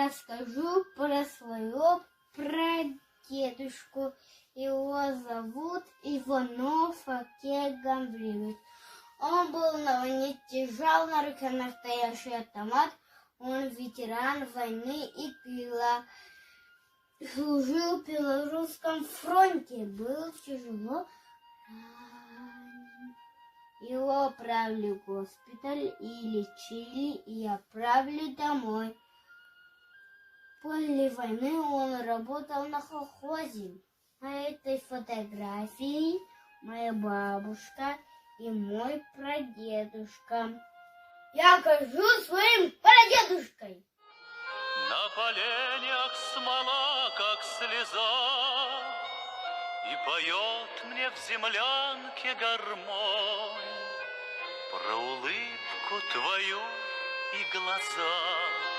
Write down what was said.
расскажу про своего прадедушку. Его зовут Иванов Факей Гаврилович. Он был на войне, держал на руке настоящий автомат. Он ветеран войны и тыла. Служил в Белорусском фронте. Был тяжело ранен. Его отправили в госпиталь и лечили, и отправили домой. После войны он работал на колхозе. На этой фотографии моя бабушка и мой прадедушка. Я горжусь своим прадедушкой. На поленьях смола, как слеза, и поет мне в землянке гармонь про улыбку твою и глаза.